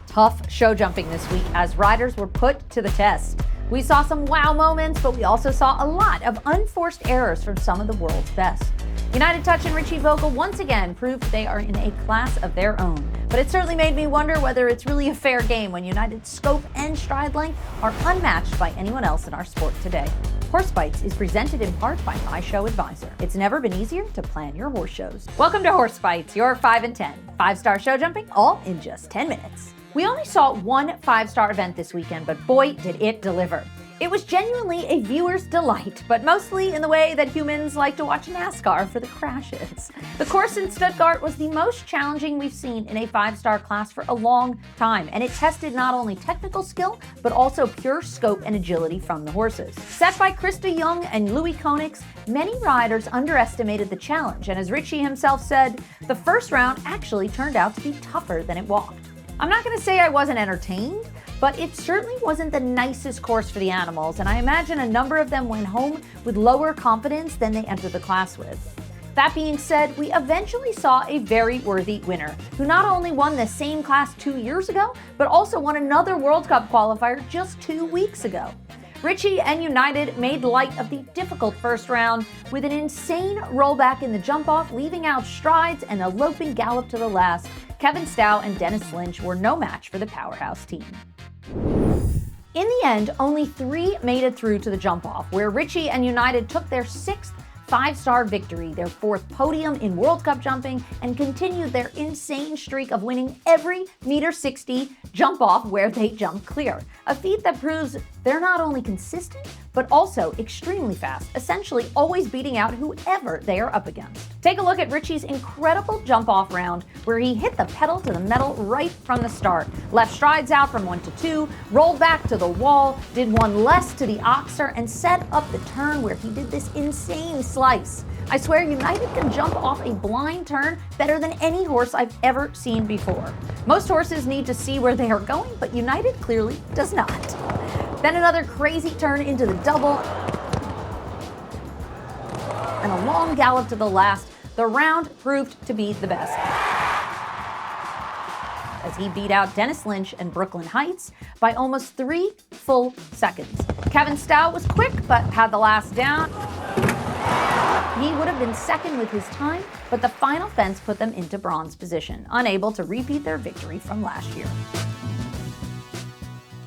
Tough show jumping this week as riders were put to the test. We saw some wow moments, but we also saw a lot of unforced errors from some of the world's best. United Touch and Richie Vogel once again proved they are in a class of their own. But it certainly made me wonder whether it's really a fair game when United's scope and stride length are unmatched by anyone else in our sport today. Horse Bytes is presented in part by My Show Advisor. It's never been easier to plan your horse shows. Welcome to Horse Bytes, your 5 and 10. 5-star show jumping, all in just 10 minutes. We only saw one 5-star event this weekend, but boy, did it deliver. It was genuinely a viewer's delight, but mostly in the way that humans like to watch NASCAR for the crashes. The course in Stuttgart was the most challenging we've seen in a 5-star class for a long time, and it tested not only technical skill, but also pure scope and agility from the horses. Set by Krista Young and Louis Koenigs, many riders underestimated the challenge, and as Richie himself said, the first round actually turned out to be tougher than it walked. I'm not going to say I wasn't entertained, but it certainly wasn't the nicest course for the animals, and I imagine a number of them went home with lower confidence than they entered the class with. That being said, we eventually saw a very worthy winner, who not only won the same class 2 years ago, but also won another World Cup qualifier just 2 weeks ago. Richie and United made light of the difficult first round with an insane rollback in the jump-off, leaving out strides and a loping gallop to the last. Kevin Stowe and Dennis Lynch were no match for the powerhouse team. In the end, only 3 made it through to the jump-off, where Richie and United took their 6th 5-star victory, their 4th podium in World Cup jumping, and continued their insane streak of winning every meter 60 jump-off where they jump clear. A feat that proves they're not only consistent, but also extremely fast, essentially always beating out whoever they are up against. Take a look at Richie's incredible jump-off round, where he hit the pedal to the metal right from the start, left strides out from 1 to 2, rolled back to the wall, did one less to the oxer, and set up the turn where he did this insane slice. I swear United can jump off a blind turn better than any horse I've ever seen before. Most horses need to see where they are going, but United clearly does not. Then another crazy turn into the double, and a long gallop to the last. The round proved to be the best, as he beat out Dennis Lynch and Brooklyn Heights by almost 3 full seconds. Kevin Stowe was quick, but had the last down. He would have been second with his time, but the final fence put them into bronze position, unable to repeat their victory from last year.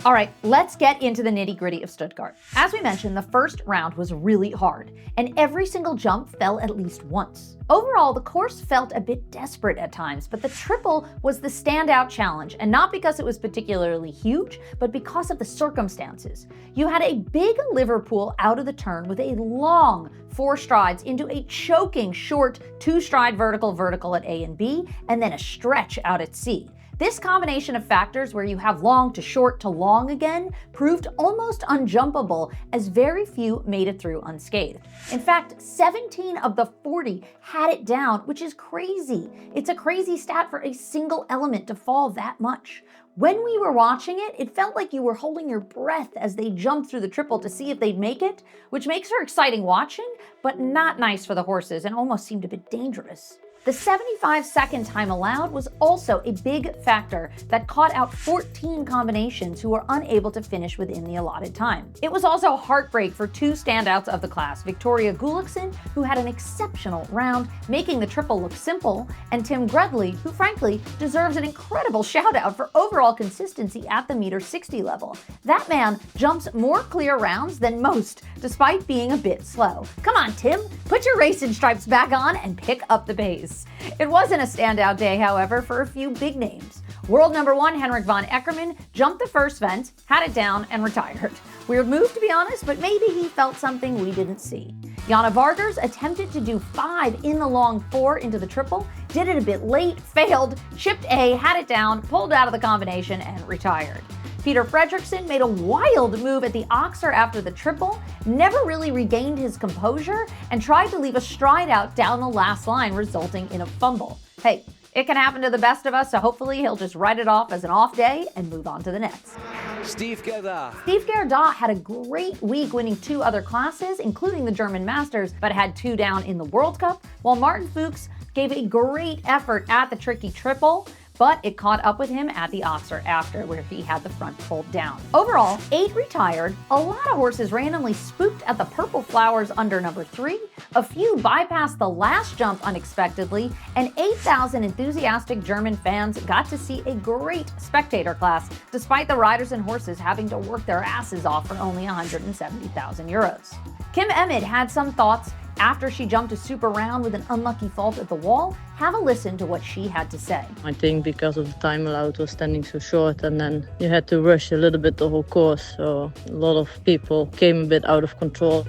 All right, let's get into the nitty-gritty of Stuttgart. As we mentioned, the first round was really hard, and every single jump fell at least once. Overall, the course felt a bit desperate at times, but the triple was the standout challenge, and not because it was particularly huge, but because of the circumstances. You had a big Liverpool out of the turn with a long 4 strides into a choking short 2-stride vertical at A and B, and then a stretch out at C. This combination of factors, where you have long to short to long again, proved almost unjumpable, as very few made it through unscathed. In fact, 17 of the 40 had it down, which is crazy. It's a crazy stat for a single element to fall that much. When we were watching it, it felt like you were holding your breath as they jumped through the triple to see if they'd make it, which makes for exciting watching, but not nice for the horses and almost seemed a bit dangerous. The 75-second time allowed was also a big factor that caught out 14 combinations who were unable to finish within the allotted time. It was also a heartbreak for 2 standouts of the class, Victoria Gullikson, who had an exceptional round, making the triple look simple, and Tim Gredley, who frankly deserves an incredible shout-out for overall consistency at the meter 60 level. That man jumps more clear rounds than most, despite being a bit slow. Come on, Tim, put your racing stripes back on and pick up the pace. It wasn't a standout day, however, for a few big names. World number 1 Henrik von Eckermann jumped the first fence, had it down, and retired. Weird move, to be honest, but maybe he felt something we didn't see. Jana Vargers attempted to do 5 in the long 4 into the triple, did it a bit late, failed, chipped A, had it down, pulled out of the combination, and retired. Peter Fredriksson made a wild move at the oxer after the triple, never really regained his composure, and tried to leave a stride out down the last line, resulting in a fumble. Hey, it can happen to the best of us, so hopefully he'll just write it off as an off day and move on to the next. Steve Gerda had a great week, winning 2 other classes, including the German Masters, but had 2 down in the World Cup, while Martin Fuchs gave a great effort at the tricky triple, but it caught up with him at the Oxer after, where he had the front pulled down. Overall, 8 retired, a lot of horses randomly spooked at the purple flowers under number 3, a few bypassed the last jump unexpectedly, and 8,000 enthusiastic German fans got to see a great spectator class, despite the riders and horses having to work their asses off for only 170,000 euros. Kim Emmett had some thoughts after she jumped a super round with an unlucky fault at the wall. Have a listen to what she had to say. I think because of the time allowed was standing so short, and then you had to rush a little bit the whole course, so a lot of people came a bit out of control.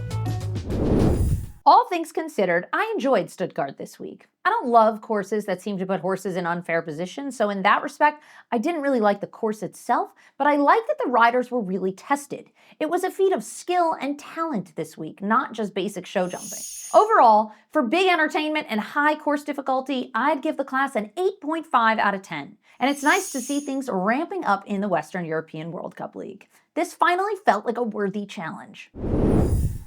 All things considered, I enjoyed Stuttgart this week. I don't love courses that seem to put horses in unfair positions, so in that respect, I didn't really like the course itself, but I liked that the riders were really tested. It was a feat of skill and talent this week, not just basic show jumping. Overall, for big entertainment and high course difficulty, I'd give the class an 8.5 out of 10. And it's nice to see things ramping up in the Western European World Cup League. This finally felt like a worthy challenge.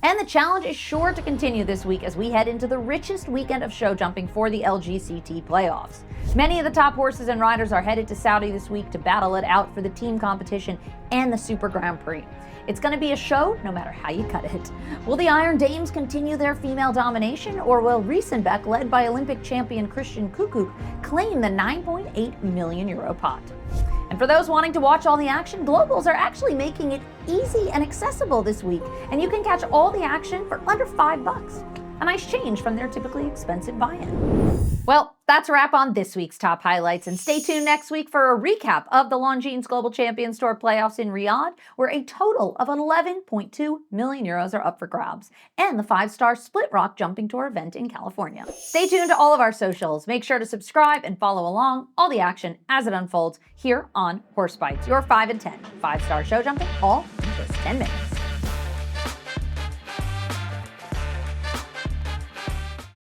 And the challenge is sure to continue this week as we head into the richest weekend of show jumping for the LGCT playoffs. Many of the top horses and riders are headed to Saudi this week to battle it out for the team competition and the Super Grand Prix. It's going to be a show no matter how you cut it. Will the Iron Dames continue their female domination, or will Riesenbeck, led by Olympic champion Christian Kuckuck, claim the 9.8 million euro pot? And for those wanting to watch all the action, Globals are actually making it easy and accessible this week, and you can catch all the action for under $5. A nice change from their typically expensive buy-in. Well, that's a wrap on this week's top highlights, and stay tuned next week for a recap of the Longines Global Champions Tour playoffs in Riyadh, where a total of 11.2 million euros are up for grabs, and the 5-star Split Rock Jumping Tour event in California. Stay tuned to all of our socials. Make sure to subscribe and follow along all the action as it unfolds here on Horse Bytes, your 5 and 10 5-star show jumping, all in just 10 minutes.